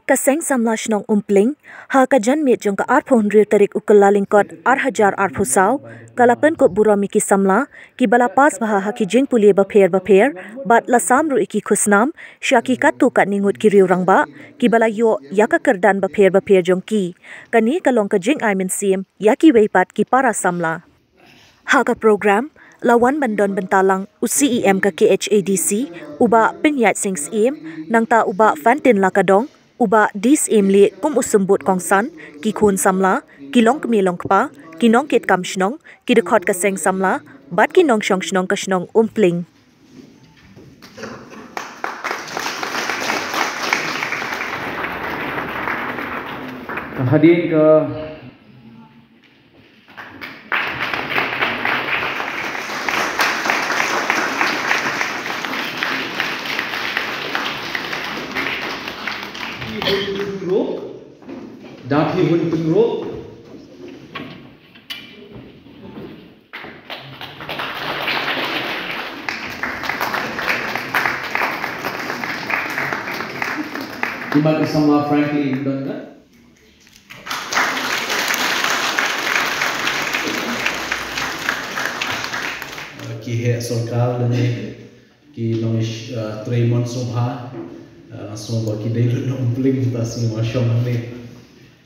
Kaseng samla shnong umpling, ha ka janmit jong ka 800 tarik ukula lingkot 8,000 arphusau, kalapan ko burami ki samla, ki bala pas baha ha ki jing pulie bapher, bat la samru iki khusnam, syaki katu kat ningut ki riu rangba, ki bala yo yaka kerdan bapher jong ki, kani kalong ka jing aimin sim, yaki weipat ki para samla. Ha ka program, lawan bandon bentalang UCEM ka KHADC, uba penyat sing sim, nangta uba fantin lakadong, uba dis imli kum usembut kongsan ki khun samla ki long kemilong kpa ki nong ket kam shnong ki dekhot ka seng samla bat ki nong shong shnong ka shnong umpling hadirin ke Dapi hun pengrok Terima kasih sama Franklin Donda. Ki he sorkar dane ki nomish Tremon Sobha langsung bagi dia nak umpling kita semua syom ni.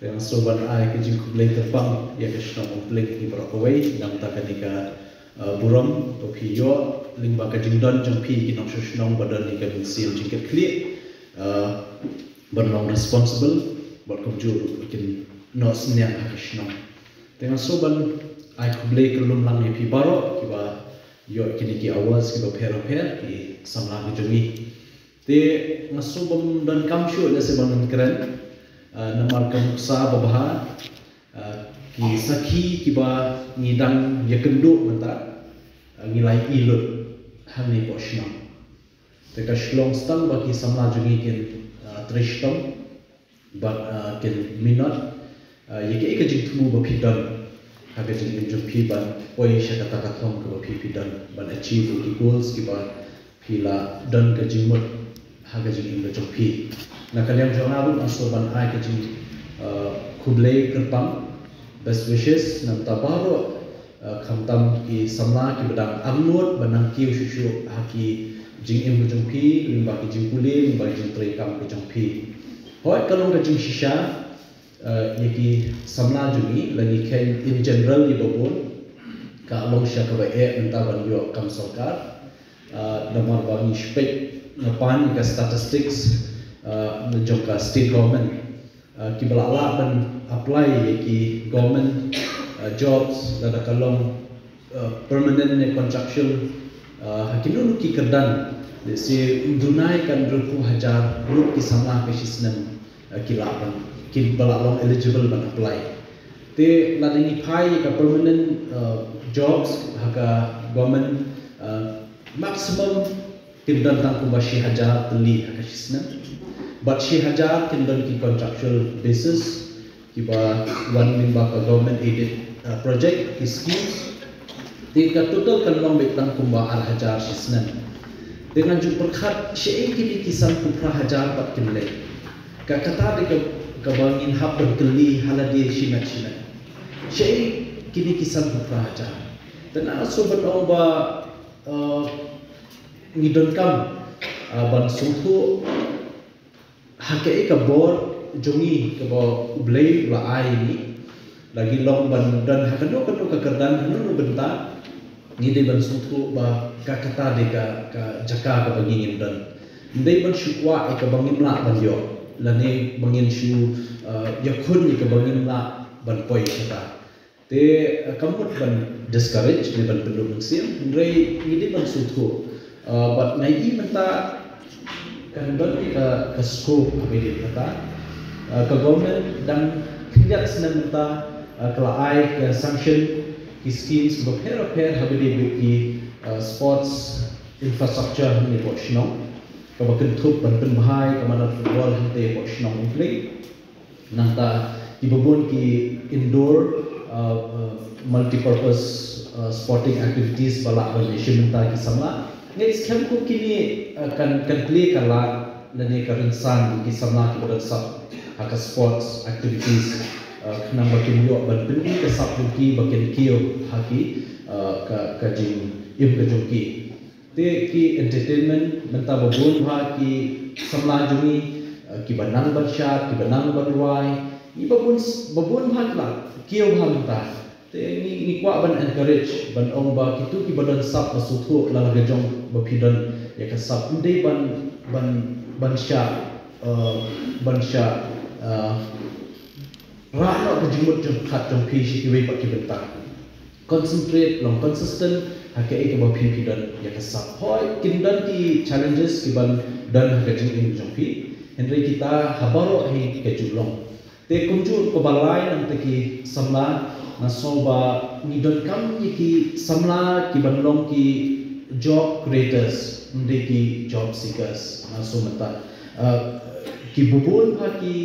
Yang sobat ai ke jing kublai terbang ya ke shnong umpling di Brokaway nam ta kadika buram to piyo limba ka jing don jong pi ki nok shnong badan ni ka sim jing ke clear bernong responsible buat kumjur ikin no snya ka shnong. Dengan sobat ai kublai kelum lang ni pi baro kiba yo kini ki awas kiba per ki samla ki jongi. Te ngasubam dan kamshu na sebangun keren namar kamuksa babaha ki sakhi kiba ngidang yakendu mata ngilai ilut hani poshnam te ka shlong stang baki samla jungi kin trishtam ba kin minot yeke ek jing thumu ba phidan ha ke jing jum phi ban oi shakata ka thong ko phi phidan ban achieve ki goals kiba phila dan ka jingmot ha ke jing jum phi nak kalian jangan lupa asupan ai kecil kublai kerpang best wishes nam tabaro khamtam ki samla ki bedang amnut banang ki usushu haki jing im jongpi limba ki jing puli limba jing tre kam ki jongpi hoi kalong ka jing shisha yaki samla jungi lagi ken in general di bobon ka long sha ka ba e enta ban yo kam sarkar namar ba ni spek napan ka statistics jongka state government ki balala ban apply ki government jobs dada kalong permanent ne construction hakinu ki kerdan se dunai kan 20,000 grup ki samla ke sisnem ki lapan ki balalong eligible ban apply te ladini phai ka permanent jobs haka government maximum kindan tang kubashi 1,000 teli haka sisnem but she hajar kindan ki contractual basis kiba one member ka government aided project ki schemes tika total kan long betang kumba 1,000 sisnan dengan jumpa khat she ki kisan kupra hajar pat kinle ka kata de ka bangin hab berkeli haladi shina she kini kisan kupra hajar dan also berong ba ngidon kam ban sungtu hakai ka bor jongi ka bo blay la ai ni lagi long ban dan hakano ka kerdan hanu benta ni de ban sutu ba ka kata de ka jaka ka bangin dan dei ban shukwa ka bangin la ban yo la ne bangin shu yakhun ni ka bangin la ban poi kata te kamut ban discourage ni ban penduduk sim rei ni de ban sutu but nai menta kan don ka scope abedi kata ka government dan tidak senang menta kelai ke sanction ki schemes ko per abedi ki sports infrastructure ni bosno ka bakin thup ban pen bahai ka mana football hante bosno play nanta ibubun ki indoor multi-purpose sporting activities bala ban menta ki samla Ngai scam ko kini kan play kala nani karinsan ki samla ki badan sab haka sports activities number kinyo ban pini ka sab ki bakin kiyo haki ka jing im ka jongki te ki entertainment menta babun ha ki samla jungi ki banang banshat ki banang banwai ni babun ha kla kiyo ha menta te ni kwa ban encourage ban ong ba kitu ki badan sab masuthu la gajong bapidan ya ka sab ndai bansha ra no ka jimut jong khat jong pi shi ki wei pa ki benta concentrate long consistent hake ek ba pi dan ya ka sab hoi kindan ki challenges ki ban dan ka jing in jong pi henry kita habaro hi ke julong te kumju ko balai nang te ki samla na soba ni don kam ki samla ki banlong ki job creators ndi ki job seekers na so mata ki bubun ha ki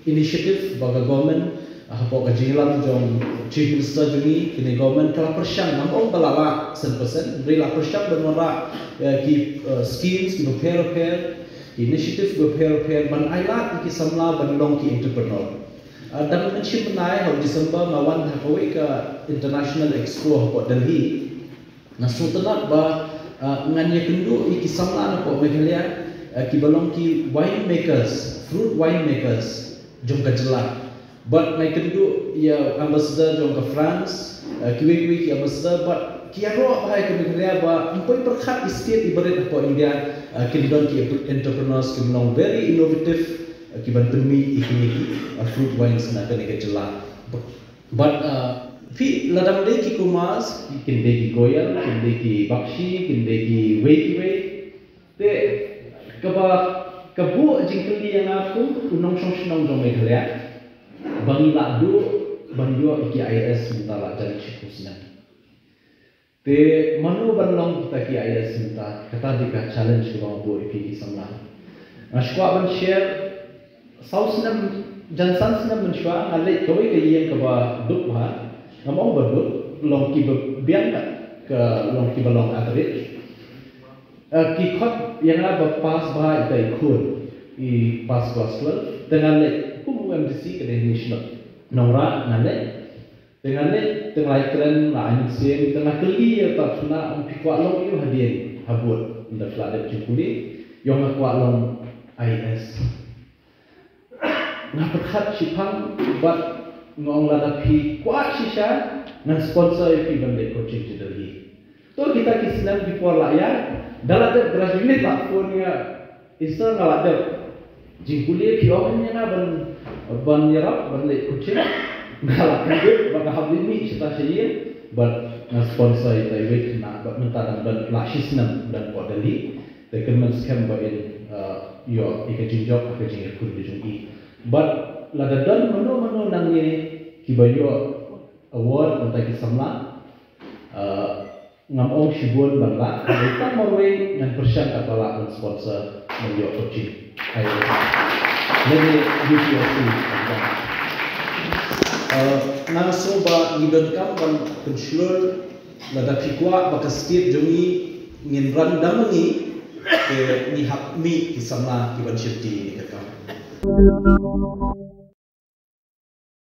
initiative baga government hapo ka jinglam jong chief minister jungi kini government kala persyang namong balala 100% rela persyang benora ki schemes ki repair initiative repair ban ailat ki samla banlong ki entrepreneur dan menship menai ho December mawan hakowe ka international expo hapo Delhi na sultanat ba nganya kendu iki samla na ko Meghalaya ki balong ki wine makers fruit wine makers jom ka jela but mai kendu ya ambassador jom ka France kiwi ki ambassador but ki aro hai ka Meghalaya ba impoi perkhat state ibarat hapo India kindon ki entrepreneurs ki balong very innovative ki ban penmi ikini fruit wines na ka jela but fi ladang de ki kumas kinde ki goyal kinde ki bakshi kinde ki wei te kabu jingkeli yang aku unong song jong Meghalaya bangi ladu banjo iki IS minta jadi chikusna te manu banlong kita ki IS minta kata dika challenge ko bo iki samla ashwa ban share sausnam jansan snam menshwa ngale toy ke yen ka ba duk ha ngamong berdut long ki biang ke long ki balong average ki khot yang ada pas ba itai khun I pas kelas 12 dengan le ku MDC ke national nora ngale dengan le tengah keren la anjing tengah keli ya tak suna pikwa long itu hadiah habut ndak ladat jukuli yang akwa long IS ngaperhat sipang buat ngong lada pi kuat sisa ngan sponsor pi bende coaching jadi to kita kislan di pola ya dalam de graduate tak punya isa ngalada jingkulie pi orang nya ban yarap ban le coaching ngalak kede baka habimi cita saya but ngan sponsor itu wait na but minta dan lasisnam dan podali they can scam by in your ikajinjok ikajinjok kurjungi but lada dan mano nangye kibayo award untuk kisamla ngamong shibun banla kita morwe ngan persian katala dan sponsor medio coaching ayo jadi UPSC nang soba ngidon kam ban konslur lada pikwa bakas state jongi ngin randam ni ke ni hak mi kisamla kiban shifti ni kakam